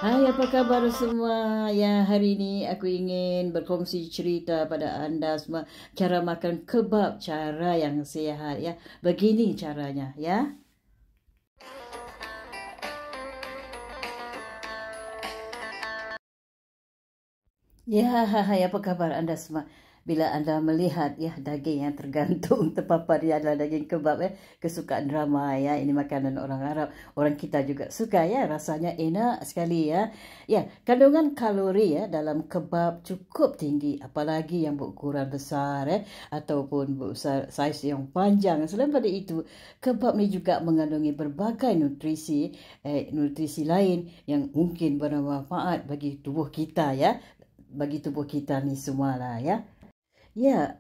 Hai, apa kabar semua? Ya, hari ini aku ingin berkongsi cerita pada anda semua cara makan kebab, cara yang sihat ya. Begini caranya ya. Ya, hai, apa kabar anda semua? Bila anda melihat ya daging yang tergantung terpapar di adalah daging kebab ya, kesukaan ramai ya. Ini makanan orang Arab, orang kita juga suka ya, rasanya enak sekali ya. Ya, kandungan kalori ya dalam kebab cukup tinggi, apalagi yang berukuran besar ya ataupun besar saiz yang panjang. Selain pada itu, kebab ni juga mengandungi berbagai nutrisi lain yang mungkin bermanfaat bagi tubuh kita ya, bagi tubuh kita ni semua lah ya. Ya,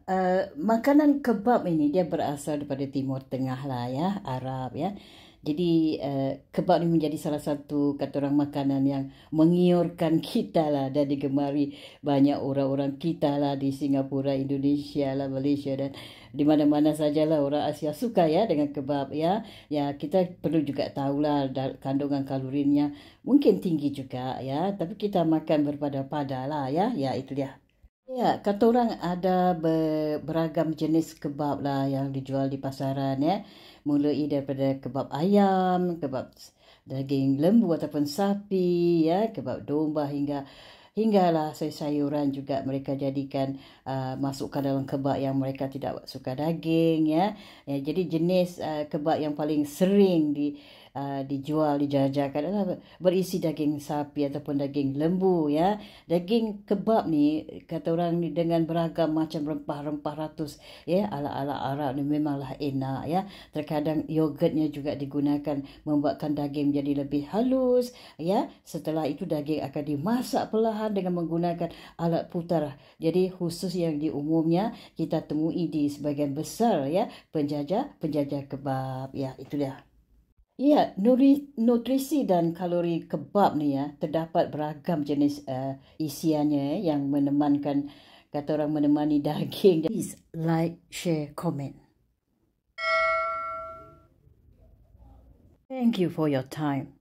makanan kebab ini dia berasal daripada Timur Tengah lah ya, Arab ya. Jadi kebab ni menjadi salah satu kata orang makanan yang mengiurkan kita lah dan digemari banyak orang-orang kita lah di Singapura, Indonesia lah, Malaysia dan di mana-mana sajalah orang Asia suka ya dengan kebab ya. Ya, kita perlu juga tahulah kandungan kalorinya mungkin tinggi juga ya, tapi kita makan berpada-pada lah ya. Ya, itu dia. Ya, kata orang ada beragam jenis kebab lah yang dijual di pasaran ya. Mulai daripada kebab ayam, kebab daging lembu ataupun sapi ya, kebab domba hinggalah sayur-sayuran juga mereka jadikan masukkan dalam kebab yang mereka tidak suka daging ya. Ya, jadi jenis kebab yang paling sering dijual dijajakan adalah berisi daging sapi ataupun daging lembu ya. Daging kebab ni kata orang ni dengan beragam macam rempah-rempah ratus ya, ala-ala Arab ni memanglah enak ya. Terkadang yogurtnya juga digunakan membuatkan daging menjadi lebih halus ya. Setelah itu daging akan dimasak perlahan dengan menggunakan alat putar. Jadi khusus yang di umumnya kita temui di sebagian besar ya penjajah kebab ya, itu dia. Ya, nutrisi dan kalori kebab ni ya, terdapat beragam jenis isiannya yang menemankan, kata orang menemani daging. Please like, share, comment. Thank you for your time.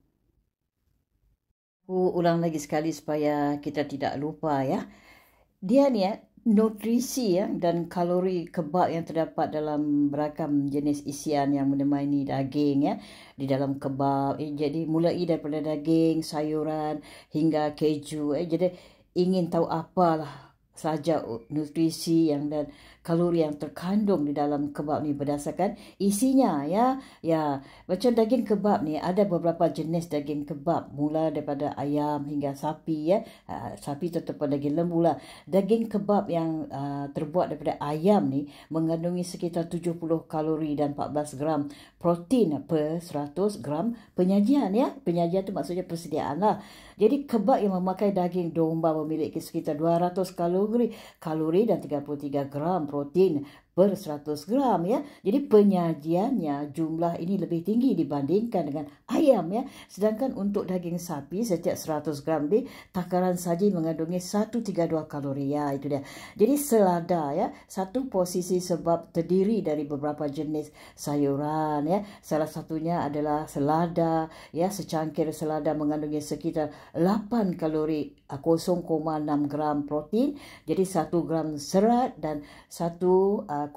Ulang lagi sekali supaya kita tidak lupa ya. Dia ni ya, nutrisi ya dan kalori kebab yang terdapat dalam beragam jenis isian yang menemani daging ya di dalam kebab. Jadi mulai daripada daging, sayuran hingga keju. Jadi ingin tahu apalah saja nutrisi yang dan kalori yang terkandung di dalam kebab ni berdasarkan isinya ya. Ya, macam daging kebab ni ada beberapa jenis daging kebab mula daripada ayam hingga sapi ya. Sapi tetap daging lembu lah. Daging kebab yang terbuat daripada ayam ni mengandungi sekitar 70 kalori dan 14 gram protein per 100 gram penyajian ya. Penyajian tu maksudnya persediaan lah. Jadi kebab yang memakai daging domba memiliki sekitar 200 kalori dan 33 gram protein per 100 gram ya. Jadi penyajiannya jumlah ini lebih tinggi dibandingkan dengan ayam ya. Sedangkan untuk daging sapi setiap 100 gram lebih takaran saji mengandungi 132 kalori ya, itu dia. Jadi selada ya, satu posisi sebab terdiri dari beberapa jenis sayuran ya. Salah satunya adalah selada ya, secangkir selada mengandungi sekitar 8 kalori, 0,6 gram protein, jadi 1 gram serat dan 1,5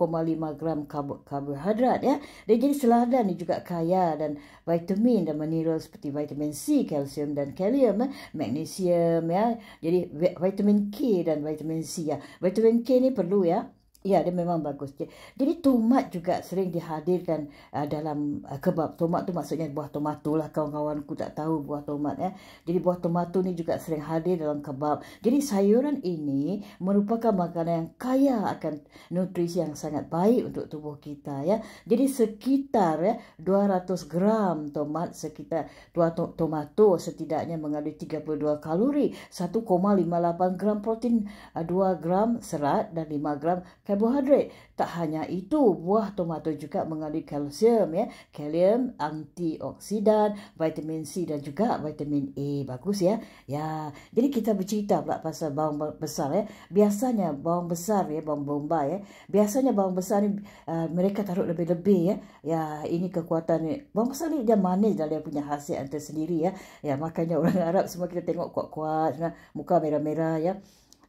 gram karbohidrat ya. Dan jadi selada ni juga kaya dan vitamin dan mineral seperti vitamin C, kalsium dan kalium, magnesium ya. Jadi vitamin K dan vitamin C ya. Vitamin K ni perlu ya. Ya, dia memang bagus. Jadi tomat juga sering dihadirkan dalam kebab. Tomat tu maksudnya buah tomato lah. Kawan-kawanku tak tahu buah tomat ya. Jadi buah tomato ni juga sering hadir dalam kebab. Jadi sayuran ini merupakan makanan yang kaya akan nutrisi yang sangat baik untuk tubuh kita ya. Jadi sekitar ya 200 gram tomat, sekitar 2 tomato setidaknya mengandungi 32 kalori, 1,58 gram protein, 2 gram serat dan 5 gram karbohidrat. Tak hanya itu, buah tomato juga mengandung kalsium ya, kalium, antioksidan, vitamin C dan juga vitamin A. Bagus ya. Ya, jadi kita bercerita pula pasal bawang besar ya. Biasanya bawang besar ya, bawang bombay ya. Biasanya bawang besar ni mereka taruh lebih-lebih ya. Ya, ini kekuatan ni. Bawang besar ni dia manis dan dia punya khasiat tersendiri ya. Ya, makanya orang Arab semua kita tengok kuat-kuat, muka merah-merah ya.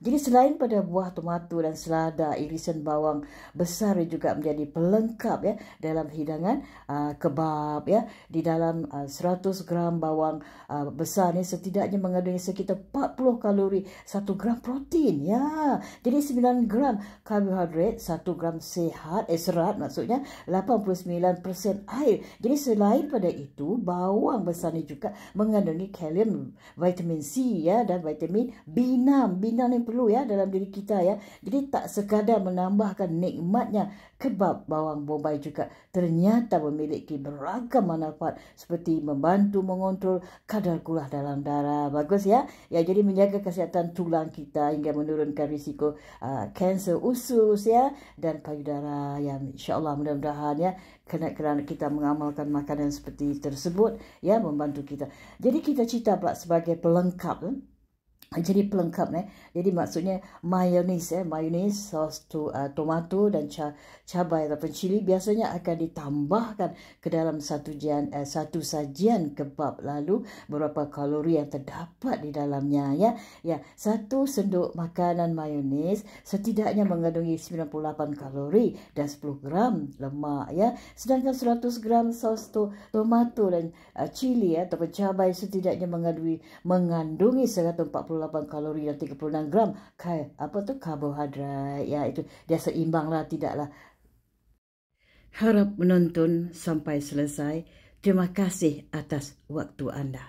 Jadi selain pada buah tomato dan selada, irisan bawang besar juga menjadi pelengkap ya dalam hidangan kebab ya. Di dalam 100 gram bawang besar ni setidaknya mengandungi sekitar 40 kalori, 1 gram protein ya. Jadi 9 gram karbohidrat, 1 gram serat maksudnya 89% air. Jadi selain pada itu, bawang besar ni juga mengandungi kalium, vitamin C ya dan vitamin B6. B6 ni perlu ya dalam diri kita ya. Jadi tak sekadar menambahkan nikmatnya, kebab bawang bombay juga ternyata memiliki beragam manfaat seperti membantu mengontrol kadar gula dalam darah. Bagus ya. Ya, jadi menjaga kesihatan tulang kita hingga menurunkan risiko kanser usus ya dan payudara yang insya-Allah mudah-mudahan ya kerana kita mengamalkan makanan seperti tersebut ya membantu kita. Jadi kita cerita pula sebagai pelengkap jadi pelengkap jadi maksudnya mayonis sos tomato dan cabai ataupun cili biasanya akan ditambahkan ke dalam satu sajian kebab, lalu beberapa kalori yang terdapat di dalamnya ya 1 sendok makanan mayonis setidaknya mengandungi 98 kalori dan 10 gram lemak ya, sedangkan 100 gram sos tomato dan cili ataupun cabai setidaknya mengandungi 148 kalori dan 36 gram karbohidrat ya. Itu dia seimbanglah, tidaklah. Harap menonton sampai selesai. Terima kasih atas waktu anda.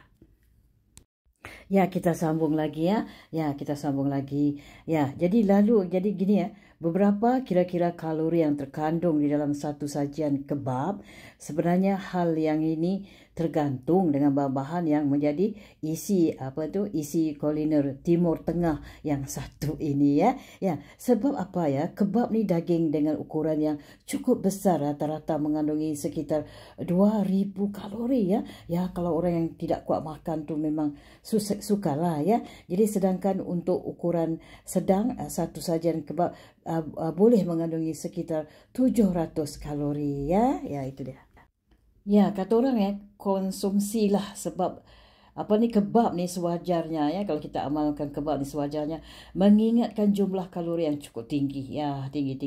Ya, kita sambung lagi ya. Ya, kita sambung lagi. Ya, jadi gini ya. Beberapa kira-kira kalori yang terkandung di dalam satu sajian kebab. Sebenarnya hal yang ini tergantung dengan bahan-bahan yang menjadi isi kuliner Timur Tengah yang satu ini ya. Ya, sebab apa ya? Kebab ni daging dengan ukuran yang cukup besar, rata-rata mengandungi sekitar 2000 kalori ya. Ya, kalau orang yang tidak kuat makan tu memang sukalah ya. Jadi sedangkan untuk ukuran sedang satu sajian kebab boleh mengandungi sekitar 700 kalori ya. Ya, itu dia. Ya, kata orang ya, konsumsilah sebab kebab ni sewajarnya ya, kalau kita amalkan kebab ni sewajarnya mengingatkan jumlah kalori yang cukup tinggi ya, tinggi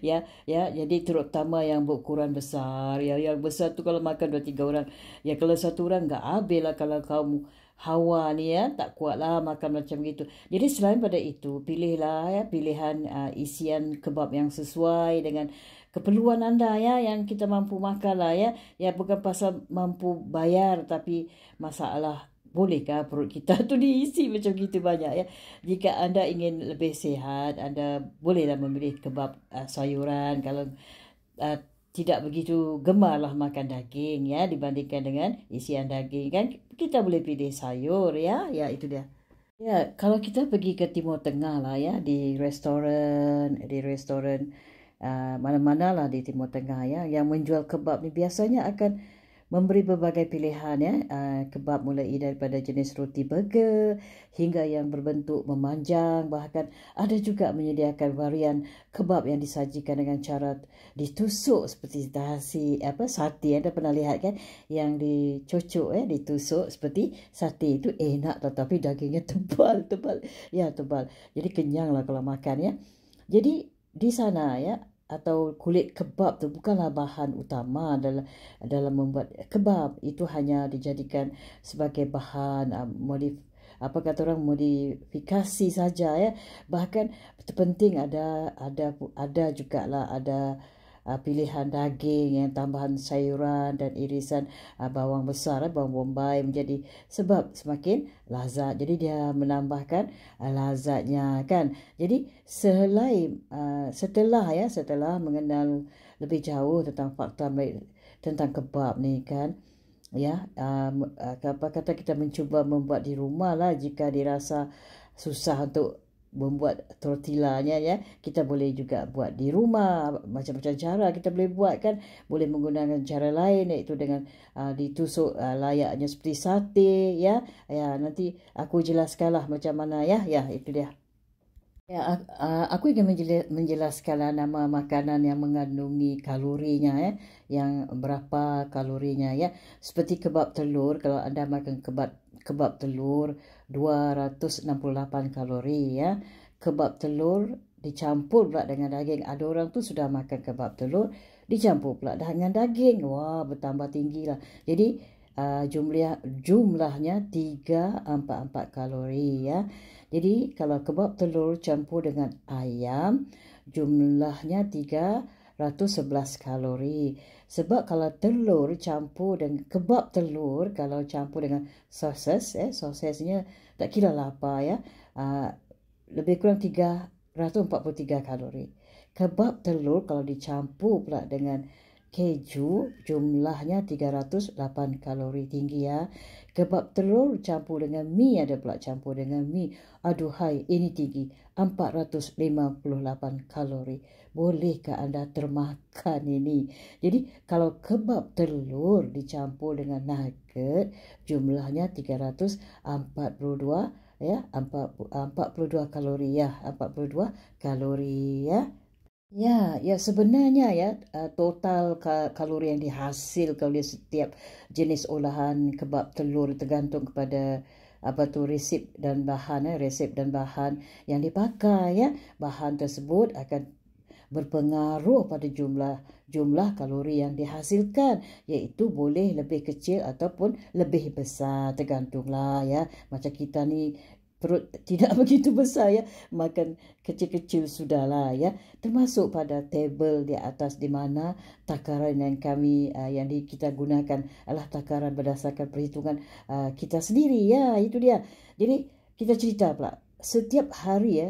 ya, jadi terutama yang berukuran besar ya, yang besar tu kalau makan 2-3 orang ya, kalau satu orang enggak habis lah. Kalau kamu Hawa ni ya, tak kuatlah makan macam gitu. Jadi selain pada itu, pilihlah ya pilihan isian kebab yang sesuai dengan keperluan anda ya, yang kita mampu makan lah ya. Ya, bukan pasal mampu bayar, tapi masalah bolehkah perut kita tu diisi macam gitu banyak ya. Jika anda ingin lebih sihat, anda bolehlah memilih kebab sayuran. Kalau tidak begitu gemarlah makan daging ya dibandingkan dengan isian daging kan, kita boleh pilih sayur ya. Ya, itu dia. Ya, kalau kita pergi ke Timur Tengah lah ya, di restoran mana-mana lah di Timur Tengah ya, yang menjual kebab ni biasanya akan memberi berbagai pilihan ya, kebab mulai daripada jenis roti burger hingga yang berbentuk memanjang, bahkan ada juga menyediakan varian kebab yang disajikan dengan cara ditusuk seperti sate. Anda pernah lihat kan, yang dicocok ditusuk seperti sate. Itu enak tetapi dagingnya tebal ya, tebal, jadi kenyang lah kalau makan ya. Jadi di sana ya, atau kulit kebab tu bukanlah bahan utama dalam membuat kebab. Itu hanya dijadikan sebagai bahan modifikasi saja ya. Bahkan terpenting ada jugalah pilihan daging yang tambahan sayuran dan irisan bawang besar, bawang bombay menjadi sebab semakin lazat. Jadi dia menambahkan lazatnya kan. Jadi setelah mengenal lebih jauh tentang fakta tentang kebab ni kan ya, kita mencuba membuat di rumah lah jika dirasa susah untuk membuat tortillanya ya. Kita boleh juga buat di rumah, macam-macam cara kita boleh buat kan. Boleh menggunakan cara lain, iaitu dengan ditusuk layaknya seperti sate ya. Ya, nanti aku jelaskanlah macam mana ya. Ya, itu dia. Ya, aku ingin menjelaskan nama makanan yang mengandungi kalorinya ya, yang berapa kalorinya ya. Seperti kebab telur, kalau anda makan kebab telur 268 kalori ya. Kebab telur dicampur pula dengan daging. Ada orang tu sudah makan kebab telur dicampur pula dengan daging. Wah, bertambah tinggi lah. Jadi jumlahnya 344 kalori ya. Jadi kalau kebab telur campur dengan ayam, jumlahnya 311 kalori. Sebab kalau telur campur dengan kebab telur, kalau campur dengan sosesnya tak kira lah apa ya, lebih kurang 343 kalori. Kebab telur kalau dicampur pula dengan keju, jumlahnya 308 kalori, tinggi ya. Kebab telur campur dengan mi, ada pula campur dengan mi. Aduhai, ini tinggi, 458 kalori. Bolehkah anda termakan ini? Jadi kalau kebab telur dicampur dengan nugget, jumlahnya 342 ya, 42 kalori ya, 42 kalori ya. Ya, sebenarnya ya, total kalori yang dihasilkan oleh setiap jenis olahan kebab telur tergantung kepada resep dan bahan yang dipakai ya. Bahan tersebut akan berpengaruh pada jumlah kalori yang dihasilkan, iaitu boleh lebih kecil ataupun lebih besar, tergantunglah ya. Macam kita ni perut tidak begitu besar ya, makan kecil-kecil sudahlah ya. Termasuk pada table di atas, di mana takaran yang kita gunakan adalah takaran berdasarkan perhitungan kita sendiri ya. Itu dia. Jadi kita cerita pula. Setiap hari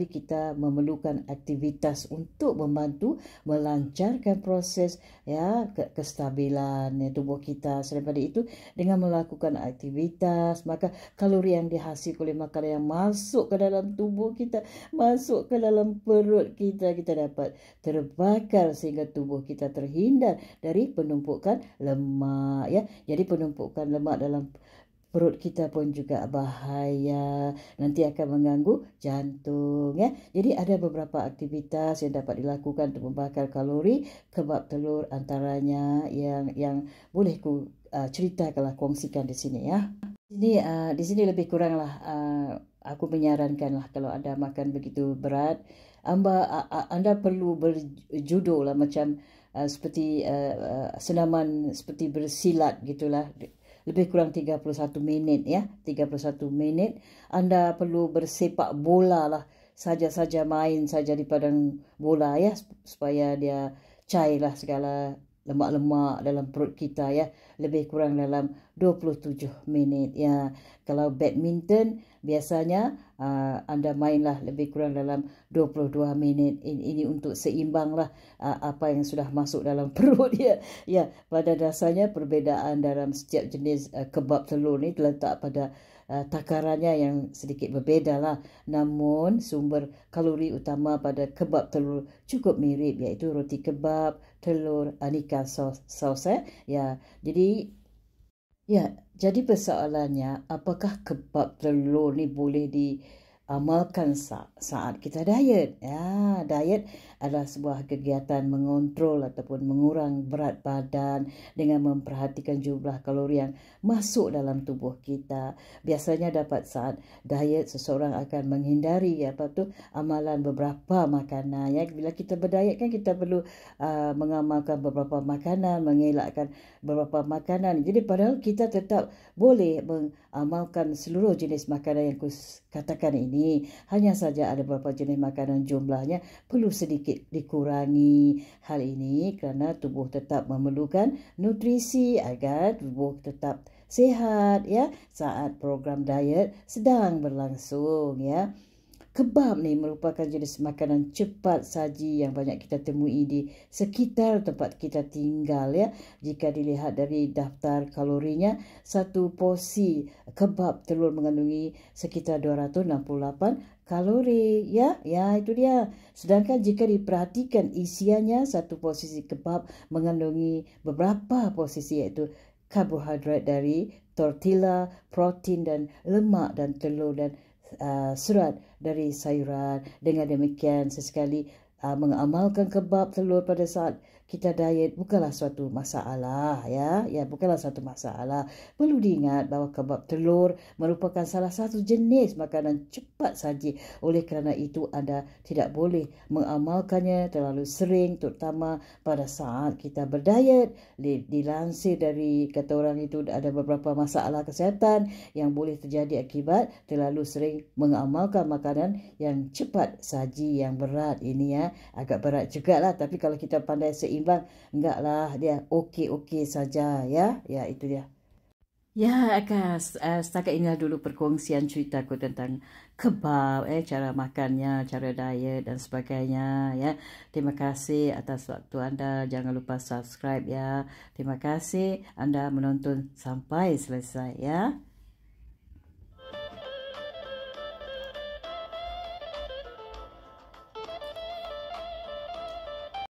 kita memerlukan aktivitas untuk membantu melancarkan proses ya kestabilan tubuh kita. Selain daripada itu, dengan melakukan aktivitas, maka kalori yang dihasilkan oleh makanan yang masuk ke dalam tubuh kita, masuk ke dalam perut kita dapat terbakar sehingga tubuh kita terhindar dari penumpukan lemak ya. Jadi penumpukan lemak dalam perut kita pun juga bahaya, nanti akan mengganggu jantung ya. Jadi ada beberapa aktivitas yang dapat dilakukan untuk membakar kalori. Kebab telur antaranya yang boleh ku ceritakanlah, kongsikan di sini ya. Di sini lebih kuranglah aku menyarankanlah, kalau anda makan begitu berat, anda perlu berjudo lah, macam seperti senaman seperti bersilat gitulah. Lebih kurang 31 minit ya. 31 minit. Anda perlu bersepak bola lah. Saja-saja main saja di padang bola ya. Supaya dia cairlah segala lemak-lemak dalam perut kita ya. Lebih kurang dalam 27 minit ya. Kalau badminton biasanya anda mainlah lebih kurang dalam 22 minit. Ini untuk seimbang lah apa yang sudah masuk dalam perut ya. Ya, pada dasarnya perbezaan dalam setiap jenis kebab telur ni terletak pada takarannya yang sedikit berbeza lah. Namun sumber kalori utama pada kebab telur cukup mirip, iaitu roti kebab, telur, aneka sos ya. Jadi persoalannya, apakah kebab telur ni boleh diamalkan saat kita diet? Ya, diet adalah sebuah kegiatan mengontrol ataupun mengurang berat badan dengan memperhatikan jumlah kalori yang masuk dalam tubuh kita. Biasanya dapat saat diet seseorang akan menghindari amalan beberapa makanan ya. Bila kita berdiet kan kita perlu mengamalkan beberapa makanan, mengelakkan beberapa makanan. Jadi padahal kita tetap boleh mengamalkan seluruh jenis makanan yang katakan ini. Hanya saja ada beberapa jenis makanan jumlahnya perlu sedikit dikurangi. Hal ini kerana tubuh tetap memerlukan nutrisi agar tubuh tetap sihat ya saat program diet sedang berlangsung ya. Kebab ni merupakan jenis makanan cepat saji yang banyak kita temui di sekitar tempat kita tinggal ya. Jika dilihat dari daftar kalorinya, satu porsi kebab telur mengandungi sekitar 268 kalori, ya itu dia. Sedangkan jika diperhatikan isiannya, satu porsi kebab mengandungi beberapa porsi, iaitu karbohidrat dari tortilla, protein dan lemak dan telur dan serat dari sayuran. Dengan demikian, sesekali mengamalkan kebab telur pada saat kita diet bukanlah suatu masalah, ya bukanlah suatu masalah. Perlu diingat bahawa kebab telur merupakan salah satu jenis makanan cepat saji. Oleh kerana itu, anda tidak boleh mengamalkannya terlalu sering, terutama pada saat kita berdiet. Dilansir dari kata orang itu, ada beberapa masalah kesihatan yang boleh terjadi akibat terlalu sering mengamalkan makanan yang cepat saji, yang berat. Ini ya agak berat jugalah, tapi kalau kita pandai seimbang, enggaklah, dia okey-okey saja, ya itu dia. Ya, Kak, setakat inilah dulu perkongsian ceritaku tentang kebab, cara makannya, cara diet dan sebagainya, ya. Terima kasih atas waktu anda. Jangan lupa subscribe, ya. Terima kasih anda menonton sampai selesai, ya.